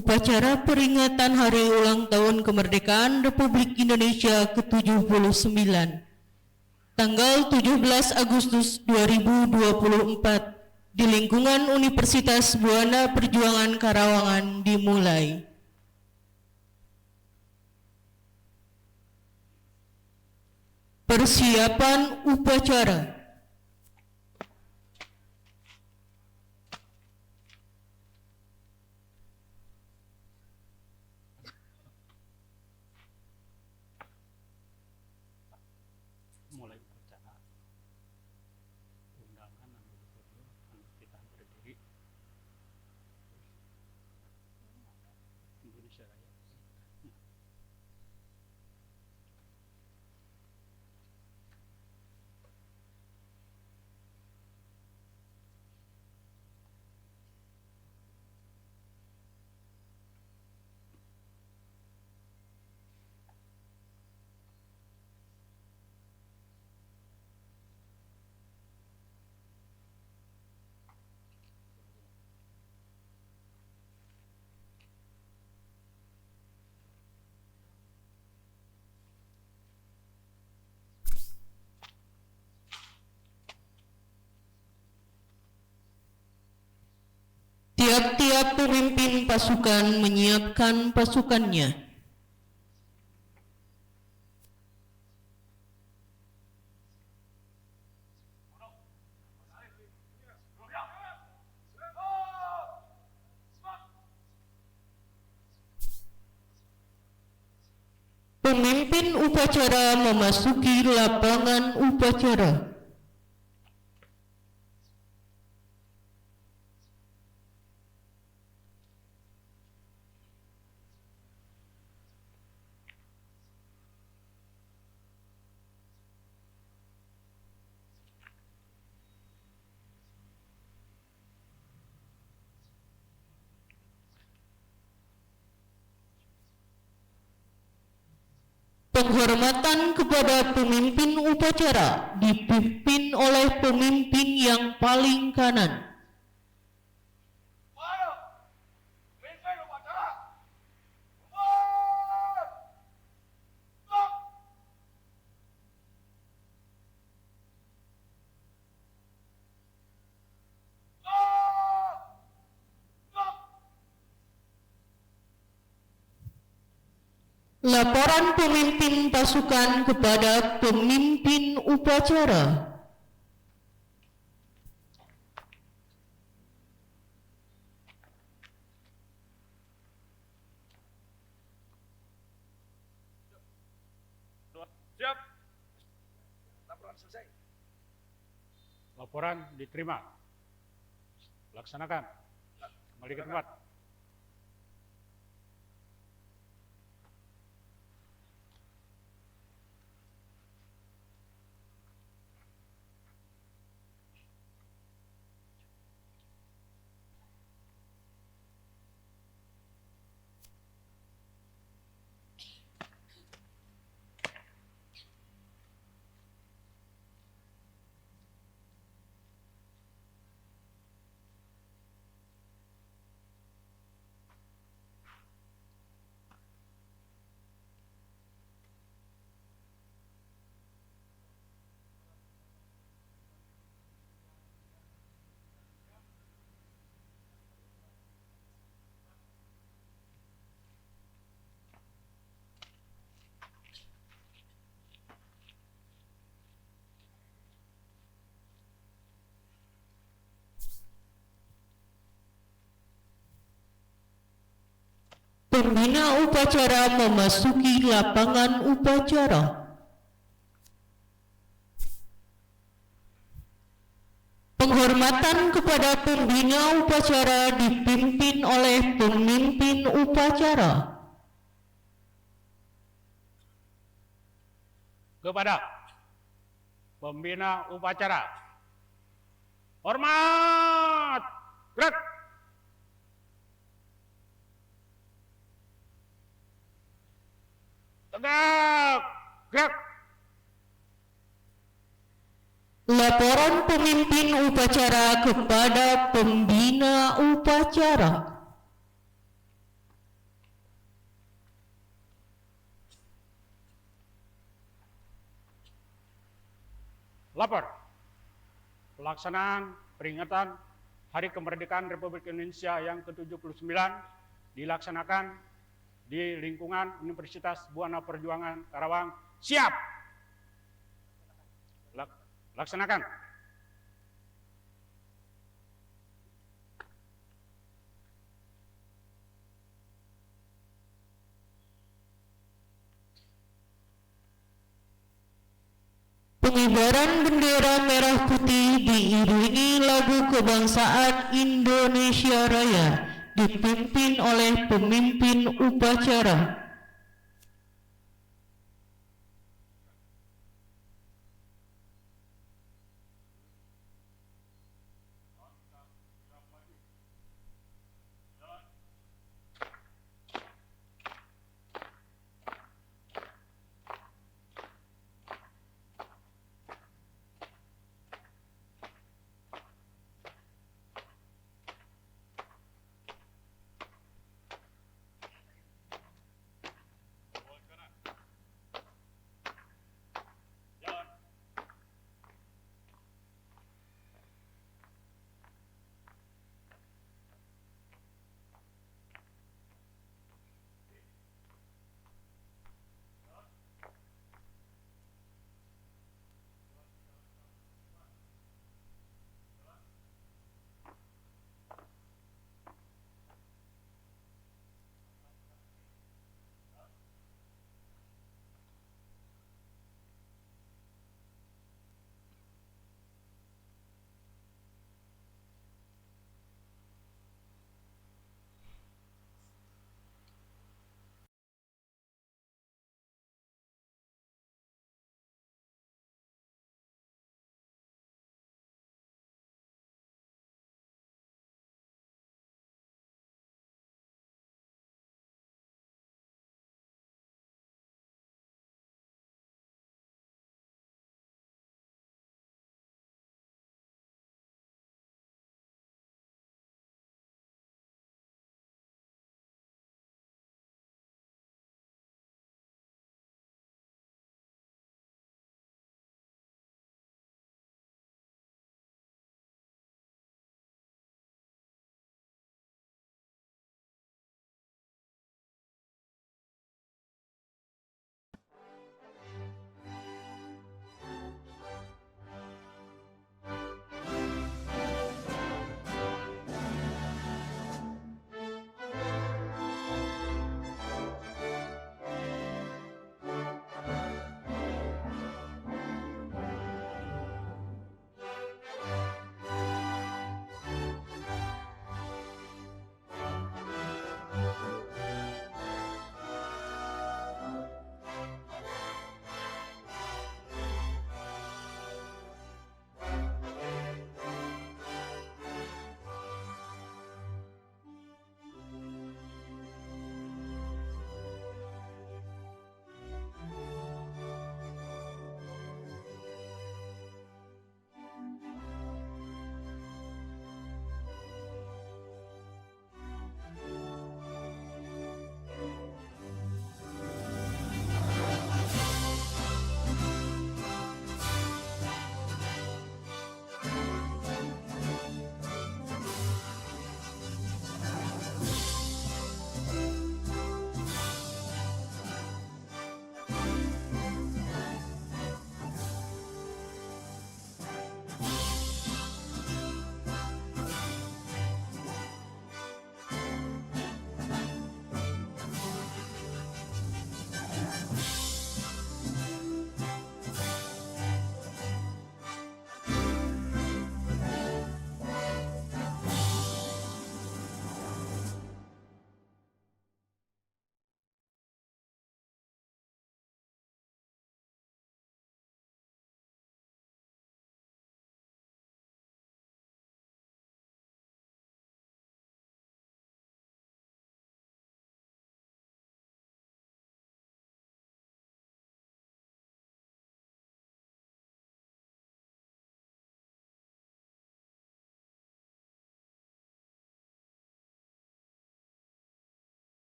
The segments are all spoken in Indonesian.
Upacara peringatan Hari Ulang Tahun Kemerdekaan Republik Indonesia ke-79 tanggal 17 Agustus 2024 di lingkungan Universitas Buana Perjuangan Karawangan dimulai. Persiapan upacara. Mulai upacara undangan kita berdiri Indonesia Raya. Tiap-tiap pemimpin pasukan menyiapkan pasukannya. Pemimpin upacara memasuki lapangan upacara. Penghormatan kepada pemimpin upacara dipimpin oleh pemimpin yang paling kanan. Laporan pemimpin pasukan kepada pemimpin upacara. Siap. Laporan selesai. Laporan diterima. Laksanakan. Kembali ke tempat. Pembina upacara memasuki lapangan upacara. Penghormatan kepada pembina upacara dipimpin oleh pemimpin upacara. Kepada pembina upacara. Hormat. Gerak. Tegak. Gerak. Laporan pemimpin upacara kepada pembina upacara. Lapor. Pelaksanaan peringatan Hari Kemerdekaan Republik Indonesia yang ke-79 dilaksanakan di lingkungan Universitas Buana Perjuangan Karawang. Siap. Laksanakan. Pengibaran bendera merah putih diiringi lagu kebangsaan Indonesia Raya dipimpin oleh pemimpin upacara.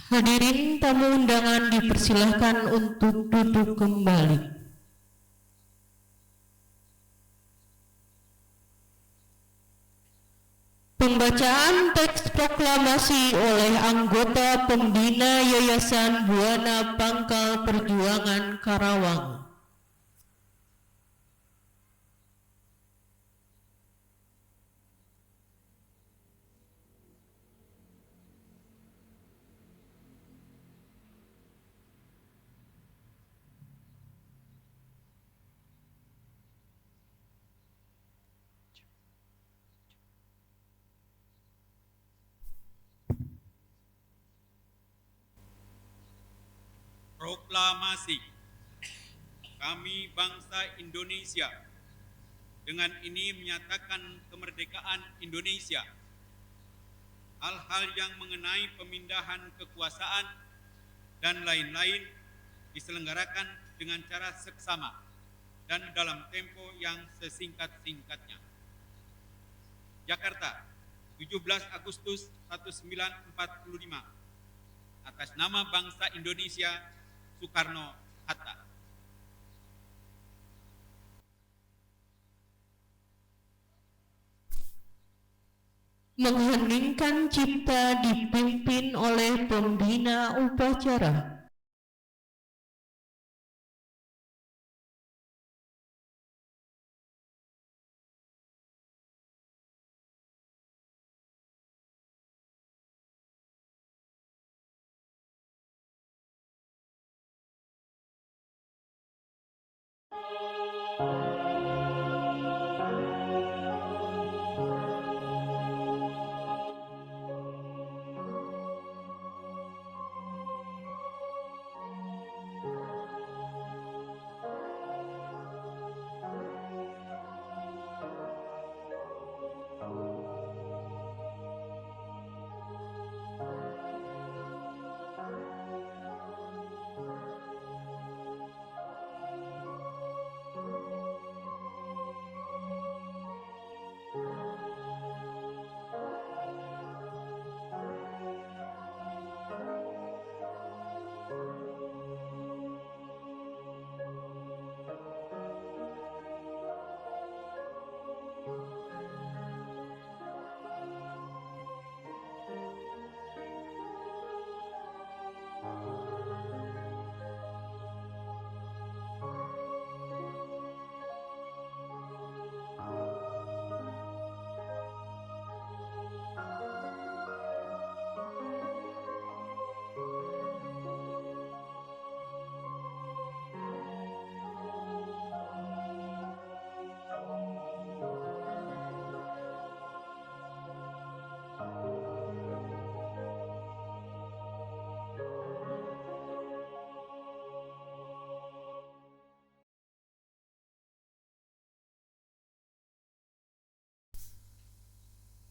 Hadirin tamu undangan dipersilahkan untuk duduk kembali. Pembacaan teks proklamasi oleh anggota pembina Yayasan Buana Pangkal Perjuangan Karawang. Proklamasi. Kami bangsa Indonesia dengan ini menyatakan kemerdekaan Indonesia. Hal-hal yang mengenai pemindahan kekuasaan dan lain-lain diselenggarakan dengan cara seksama dan dalam tempo yang sesingkat-singkatnya. Jakarta, 17 Agustus 1945. Atas nama bangsa Indonesia, Soekarno-Hatta. Mengheningkan cipta dipimpin oleh pembina upacara.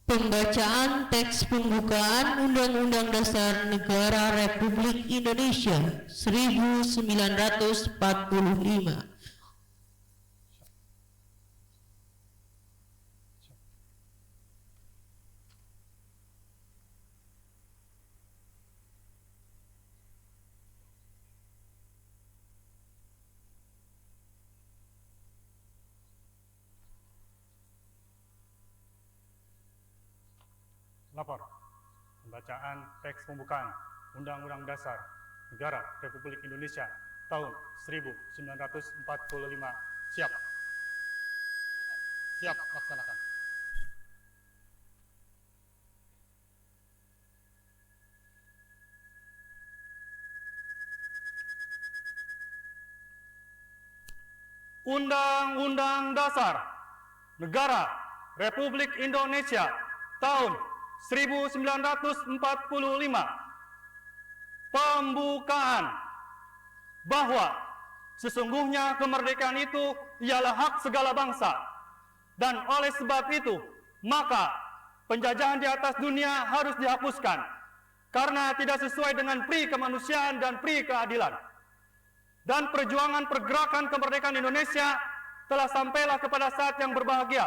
Pembacaan teks pembukaan Undang-Undang Dasar Negara Republik Indonesia 1945. Lapor. Pembacaan teks pembukaan Undang-Undang Dasar Negara Republik Indonesia tahun 1945. Siap. Siap, laksanakan. Undang-Undang Dasar Negara Republik Indonesia tahun 1945. Pembukaan. Bahwa sesungguhnya kemerdekaan itu ialah hak segala bangsa, dan oleh sebab itu maka penjajahan di atas dunia harus dihapuskan karena tidak sesuai dengan pri kemanusiaan dan pri keadilan. Dan perjuangan pergerakan kemerdekaan Indonesia telah sampailah kepada saat yang berbahagia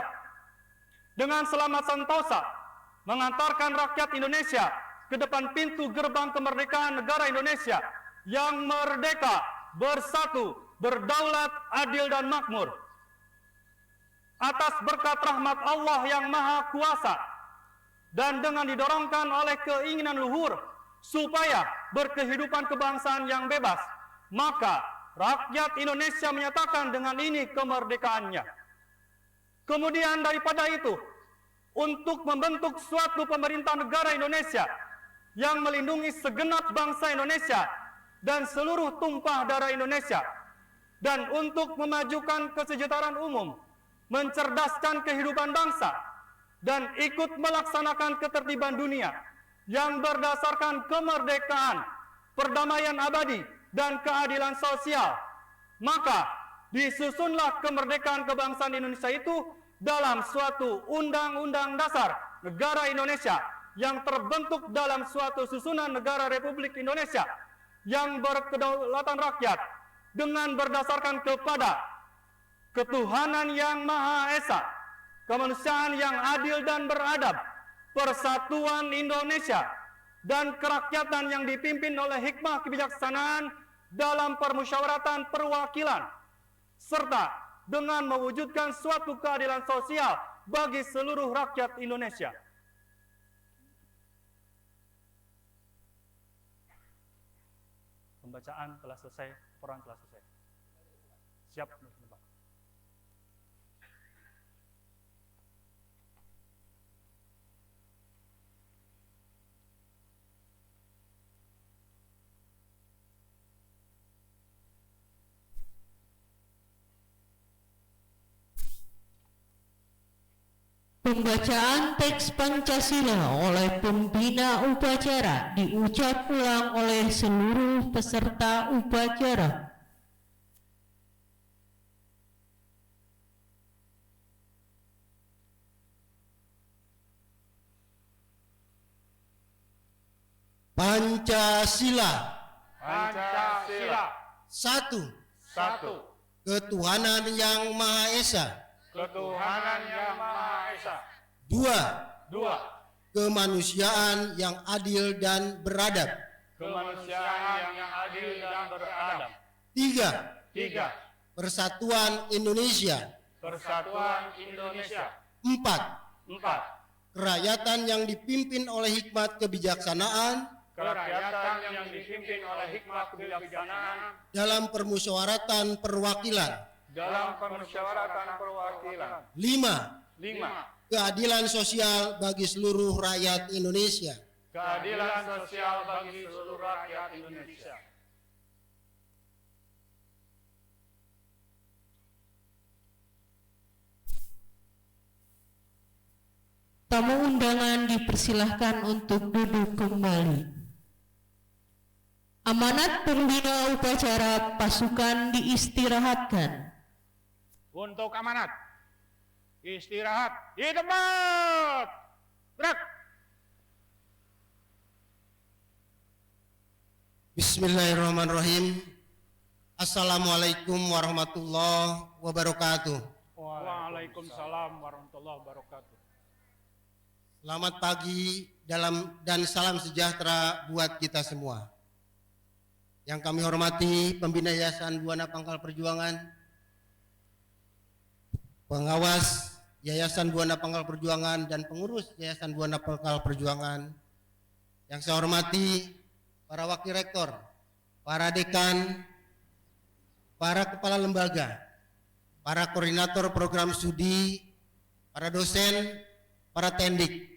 dengan selamat sentosa mengantarkan rakyat Indonesia ke depan pintu gerbang kemerdekaan negara Indonesia yang merdeka, bersatu, berdaulat, adil dan makmur. Atas berkat rahmat Allah yang Maha Kuasa dan dengan didorongkan oleh keinginan luhur supaya berkehidupan kebangsaan yang bebas, maka rakyat Indonesia menyatakan dengan ini kemerdekaannya. Kemudian daripada itu, untuk membentuk suatu pemerintah negara Indonesia yang melindungi segenap bangsa Indonesia dan seluruh tumpah darah Indonesia, dan untuk memajukan kesejahteraan umum, mencerdaskan kehidupan bangsa, dan ikut melaksanakan ketertiban dunia yang berdasarkan kemerdekaan, perdamaian abadi, dan keadilan sosial, maka disusunlah kemerdekaan kebangsaan Indonesia itu dalam suatu Undang-Undang Dasar Negara Indonesia yang terbentuk dalam suatu susunan negara Republik Indonesia yang berkedaulatan rakyat dengan berdasarkan kepada ketuhanan yang Maha Esa, kemanusiaan yang adil dan beradab, persatuan Indonesia, dan kerakyatan yang dipimpin oleh hikmah kebijaksanaan dalam permusyawaratan perwakilan, serta dengan mewujudkan suatu keadilan sosial bagi seluruh rakyat Indonesia. Pembacaan telah selesai, laporan telah selesai. Siap, Pak. Pembacaan teks Pancasila oleh pembina upacara diucap ulang oleh seluruh peserta upacara. Pancasila. Pancasila. Satu. Satu. Ketuhanan yang Maha Esa. Ketuhanan yang Maha Esa. Dua. Dua. Kemanusiaan yang adil dan beradab. Kemanusiaan yang adil dan beradab. Tiga. Tiga. Persatuan Indonesia. Persatuan Indonesia. Empat. Empat. Kerakyatan yang dipimpin oleh hikmat kebijaksanaan Kerakyatan yang dipimpin oleh hikmat kebijaksanaan dalam permusyawaratan perwakilan. dalam permusyawaratan perwakilan. Lima. Lima. Keadilan sosial bagi seluruh rakyat Indonesia. Keadilan sosial bagi seluruh rakyat Indonesia. Tamu undangan dipersilahkan untuk duduk kembali. Amanat pembina upacara pasukan diistirahatkan. Untuk amanat, istirahat di tempat. Gerak. Bismillahirrahmanirrahim. Assalamualaikum warahmatullahi wabarakatuh. Waalaikumsalam warahmatullahi wabarakatuh. Selamat pagi dan salam sejahtera buat kita semua. Yang kami hormati pembina Yayasan Buana Pangkal Perjuangan, pengawas Yayasan Buana Pangkal Perjuangan, dan pengurus Yayasan Buana Pangkal Perjuangan. Yang saya hormati para wakil rektor, para dekan, para kepala lembaga, para koordinator program studi, para dosen, para tendik,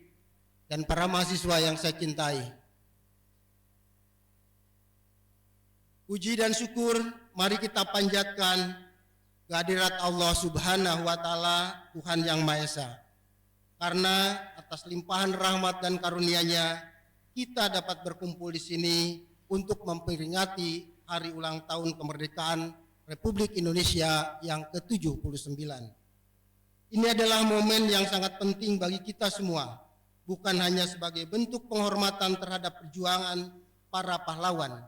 dan para mahasiswa yang saya cintai. Puji dan syukur mari kita panjatkan kehadirat Allah Subhanahu wa Ta'ala, Tuhan yang Maha Esa. Karena atas limpahan rahmat dan karunia-Nya kita dapat berkumpul di sini untuk memperingati hari ulang tahun kemerdekaan Republik Indonesia yang ke-79. Ini adalah momen yang sangat penting bagi kita semua, bukan hanya sebagai bentuk penghormatan terhadap perjuangan para pahlawan,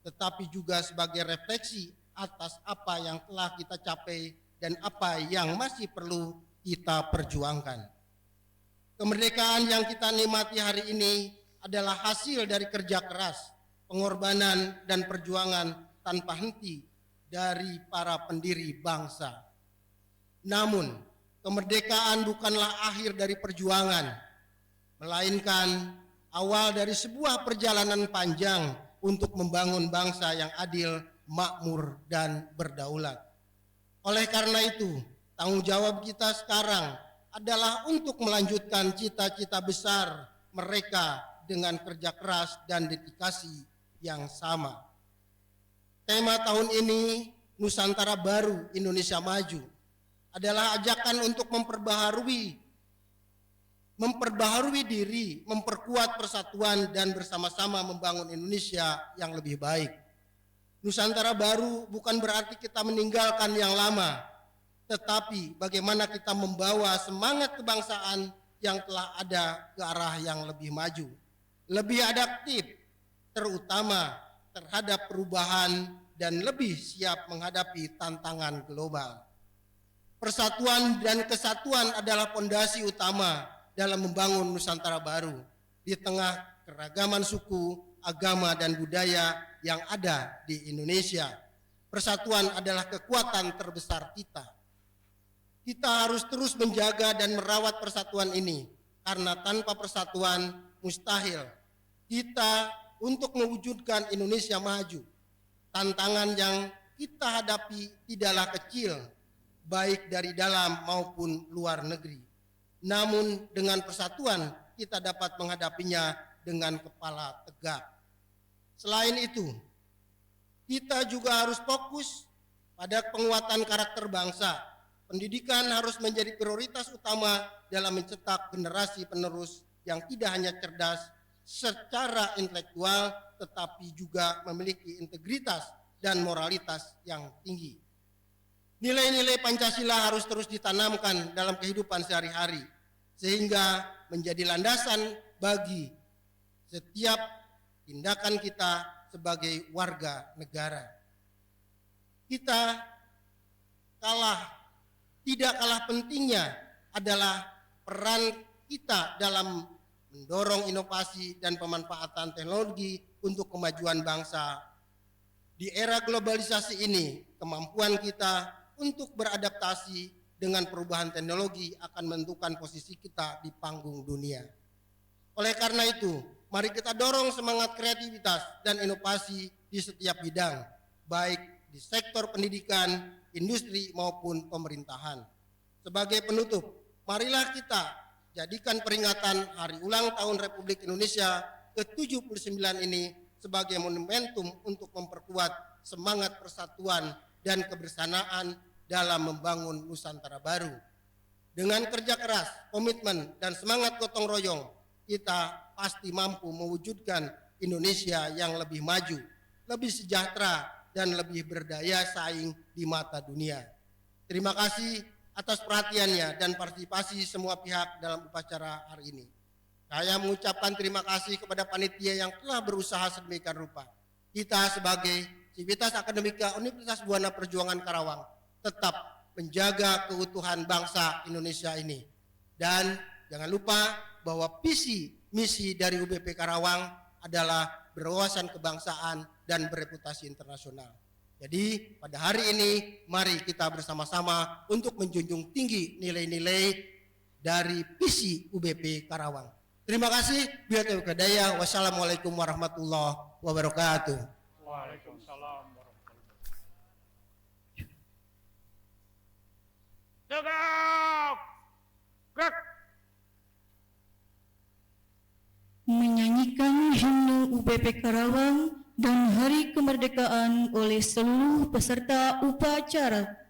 tetapi juga sebagai refleksi atas apa yang telah kita capai dan apa yang masih perlu kita perjuangkan. Kemerdekaan yang kita nikmati hari ini adalah hasil dari kerja keras, pengorbanan, dan perjuangan tanpa henti dari para pendiri bangsa. Namun, kemerdekaan bukanlah akhir dari perjuangan, melainkan awal dari sebuah perjalanan panjang untuk membangun bangsa yang adil, makmur, dan berdaulat. Oleh karena itu, tanggung jawab kita sekarang adalah untuk melanjutkan cita-cita besar mereka dengan kerja keras dan dedikasi yang sama. Tema tahun ini, Nusantara Baru, Indonesia Maju, adalah ajakan untuk memperbaharui diri, memperkuat persatuan, dan bersama-sama membangun Indonesia yang lebih baik. Nusantara Baru bukan berarti kita meninggalkan yang lama, tetapi bagaimana kita membawa semangat kebangsaan yang telah ada ke arah yang lebih maju, lebih adaptif, terutama terhadap perubahan, dan lebih siap menghadapi tantangan global. Persatuan dan kesatuan adalah fondasi utama dalam membangun Nusantara Baru di tengah keragaman suku, agama, dan budaya yang ada di Indonesia. Persatuan adalah kekuatan terbesar kita. Kita harus terus menjaga dan merawat persatuan ini, karena tanpa persatuan mustahil kita untuk mewujudkan Indonesia maju. Tantangan yang kita hadapi tidaklah kecil, baik dari dalam maupun luar negeri. Namun dengan persatuan kita dapat menghadapinya dengan kepala tegak. Selain itu, kita juga harus fokus pada penguatan karakter bangsa. Pendidikan harus menjadi prioritas utama dalam mencetak generasi penerus yang tidak hanya cerdas secara intelektual, tetapi juga memiliki integritas dan moralitas yang tinggi. Nilai-nilai Pancasila harus terus ditanamkan dalam kehidupan sehari-hari, sehingga menjadi landasan bagi setiap tindakan kita sebagai warga negara. Kita tidak kalah pentingnya adalah peran kita dalam mendorong inovasi dan pemanfaatan teknologi untuk kemajuan bangsa. Di era globalisasi ini, kemampuan kita untuk beradaptasi dengan perubahan teknologi akan menentukan posisi kita di panggung dunia. Oleh karena itu, mari kita dorong semangat kreativitas dan inovasi di setiap bidang, baik di sektor pendidikan, industri, maupun pemerintahan. Sebagai penutup, marilah kita jadikan peringatan Hari Ulang Tahun Republik Indonesia ke-79 ini sebagai momentum untuk memperkuat semangat persatuan dan kebersamaan dalam membangun Nusantara Baru. Dengan kerja keras, komitmen, dan semangat gotong royong, kita pasti mampu mewujudkan Indonesia yang lebih maju, lebih sejahtera, dan lebih berdaya saing di mata dunia. Terima kasih atas perhatiannya dan partisipasi semua pihak dalam upacara hari ini. Saya mengucapkan terima kasih kepada panitia yang telah berusaha sedemikian rupa. Kita sebagai Civitas Akademika Universitas Buana Perjuangan Karawang tetap menjaga keutuhan bangsa Indonesia ini. Dan jangan lupa bahwa visi misi dari UBP Karawang adalah berwawasan kebangsaan dan bereputasi internasional. Jadi pada hari ini mari kita bersama-sama untuk menjunjung tinggi nilai-nilai dari visi UBP Karawang. Terima kasih. Biar daya. Wassalamualaikum warahmatullahi wabarakatuh. Waalaikumsalam warahmatullahi wabarakatuh. Tegak! Gerak! Menyanyikan himne UBP Karawang dan Hari Kemerdekaan oleh seluruh peserta upacara.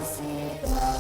Universitas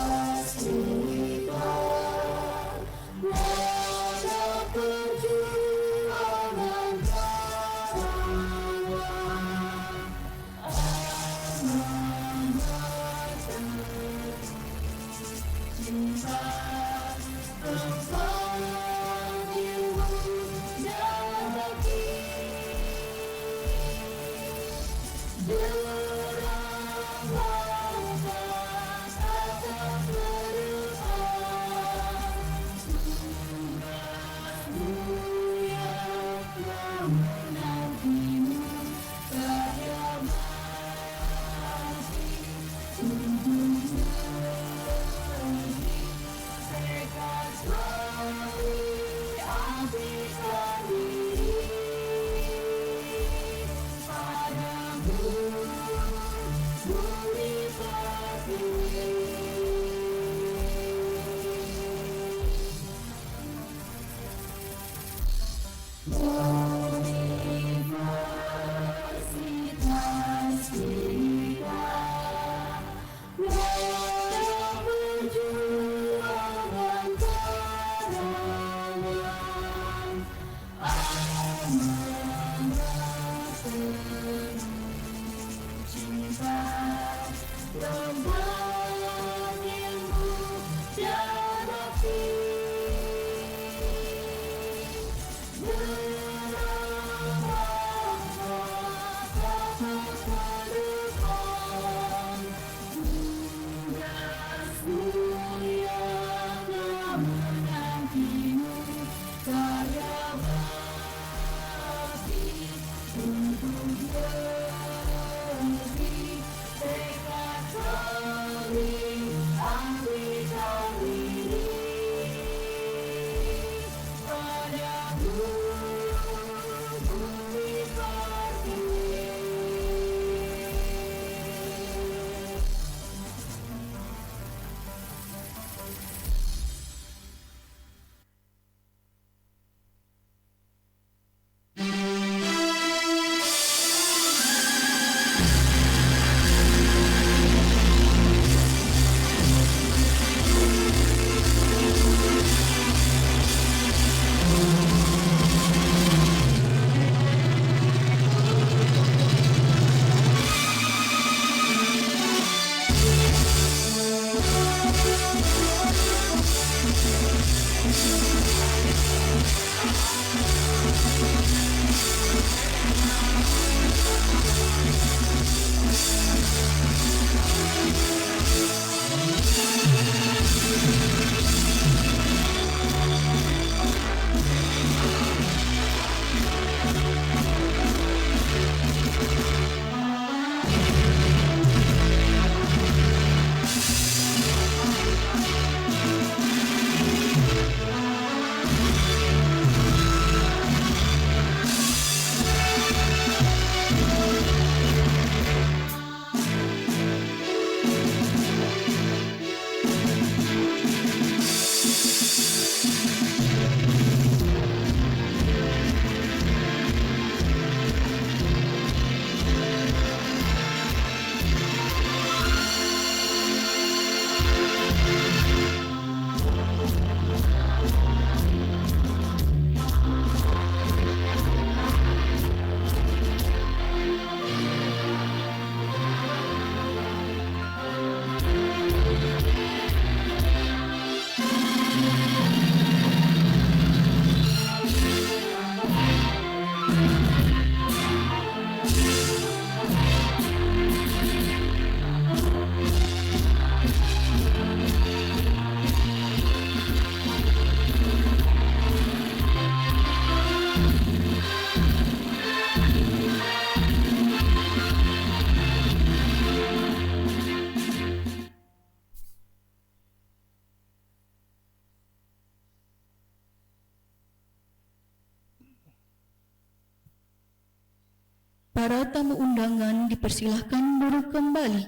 Para tamu undangan dipersilahkan duduk kembali.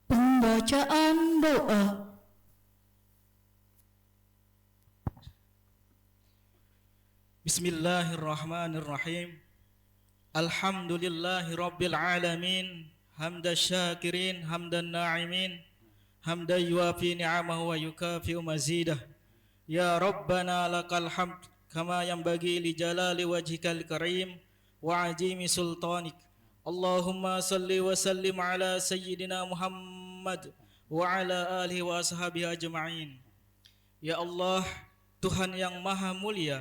Pembacaan doa. Bismillahirrahmanirrahim. Alhamdulillahi rabbil alamin. Hamdan syakirin, hamdan na'imin, hamdan yuafi ni'amahu wa yukafi'u mazidah. Ya Rabbana lakal hamd kama yanbaghi li jalali wajhikal karim wa azimi sultanik. Allahumma salli wa sallim ala sayyidina Muhammad wa ala alihi wa ashabihi ajma'in. Ya Allah, Tuhan yang maha mulia,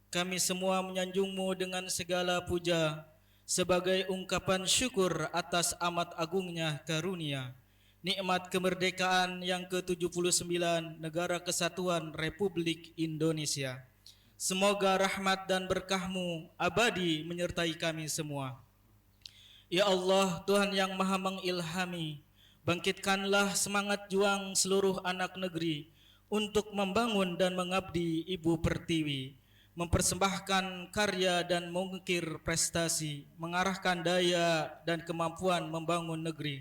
kami semua menyanjungmu dengan segala puja sebagai ungkapan syukur atas amat agungnya karunia nikmat kemerdekaan yang ke-79 Negara Kesatuan Republik Indonesia. Semoga rahmat dan berkah-Mu abadi menyertai kami semua. Ya Allah, Tuhan yang maha mengilhami, bangkitkanlah semangat juang seluruh anak negeri untuk membangun dan mengabdi Ibu Pertiwi, mempersembahkan karya dan mengukir prestasi, mengarahkan daya dan kemampuan membangun negeri.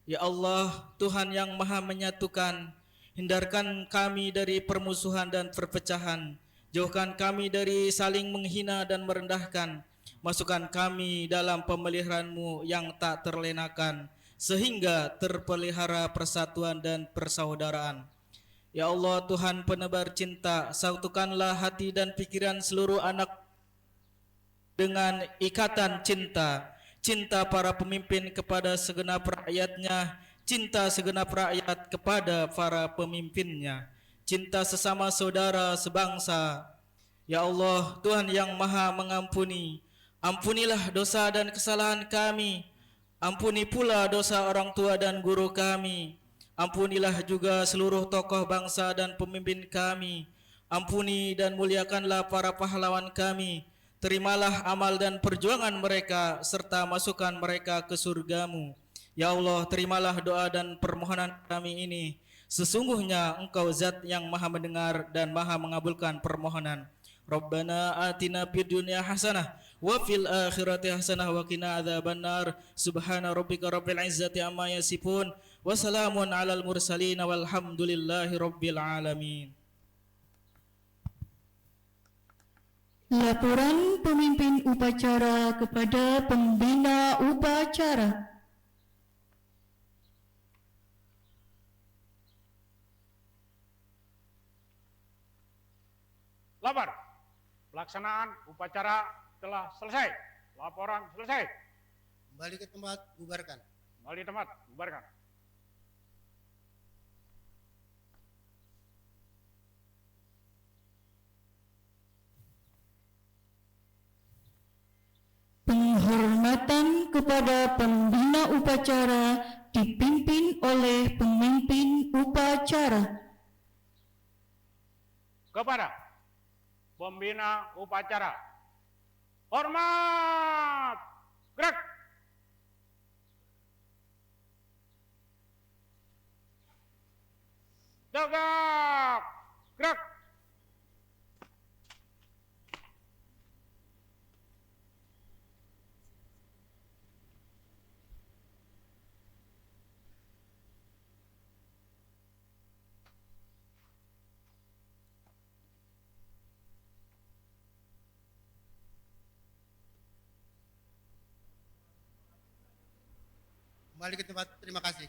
Ya Allah, Tuhan yang maha menyatukan, hindarkan kami dari permusuhan dan perpecahan, jauhkan kami dari saling menghina dan merendahkan, masukkan kami dalam pemeliharaan-Mu yang tak terlenakan, sehingga terpelihara persatuan dan persaudaraan. Ya Allah, Tuhan penebar cinta, satukanlah hati dan pikiran seluruh anak dengan ikatan cinta. Cinta para pemimpin kepada segenap rakyatnya, cinta segenap rakyat kepada para pemimpinnya, cinta sesama saudara sebangsa. Ya Allah, Tuhan yang maha mengampuni, ampunilah dosa dan kesalahan kami, ampuni pula dosa orang tua dan guru kami, ampunilah juga seluruh tokoh bangsa dan pemimpin kami, ampuni dan muliakanlah para pahlawan kami. Terimalah amal dan perjuangan mereka serta masukkan mereka ke surga-Mu. Ya Allah, terimalah doa dan permohonan kami ini. Sesungguhnya Engkau zat yang maha mendengar dan maha mengabulkan permohonan. Rabbana atina fid dunya hasanah wa fil akhirati hasanah wa qina adzabannar. Subhana rabbika rabbil izzati amma yasifun wa salamun alal mursalin walhamdulillahi rabbil alamin. Laporan pemimpin upacara kepada pembina upacara. Lapor. Pelaksanaan upacara telah selesai. Laporan selesai. Kembali ke tempat, bubarkan. Kembali tempat, bubarkan. Penghormatan kepada pembina upacara dipimpin oleh pemimpin upacara. Kepada pembina upacara. Hormat! Gerak! Tegak! Gerak! Kembali ke tempat, terima kasih.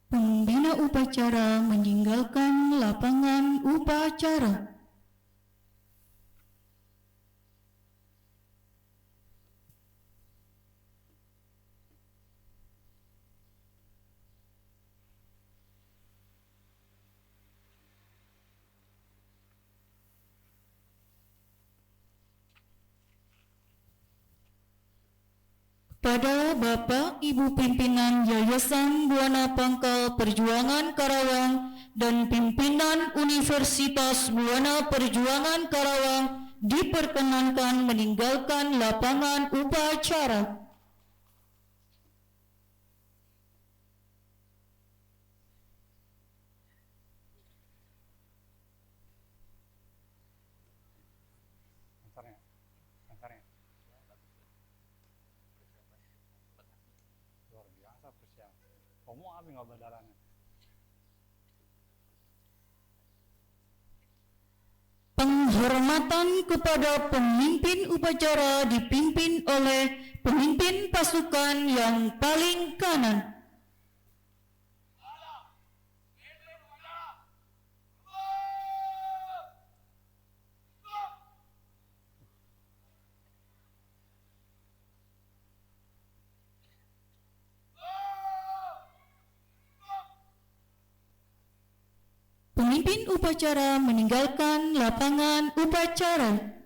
Pembina upacara meninggalkan lapangan upacara. Pada Bapak Ibu pimpinan Yayasan Buana Pangkal Perjuangan Karawang dan pimpinan Universitas Buana Perjuangan Karawang diperkenankan meninggalkan lapangan upacara. Antaranya. Luar biasa persiapan. Kamu apa nggak berdalannya? Penghormatan kepada pemimpin upacara dipimpin oleh pemimpin pasukan yang paling kanan. Pemimpin upacara meninggalkan lapangan upacara.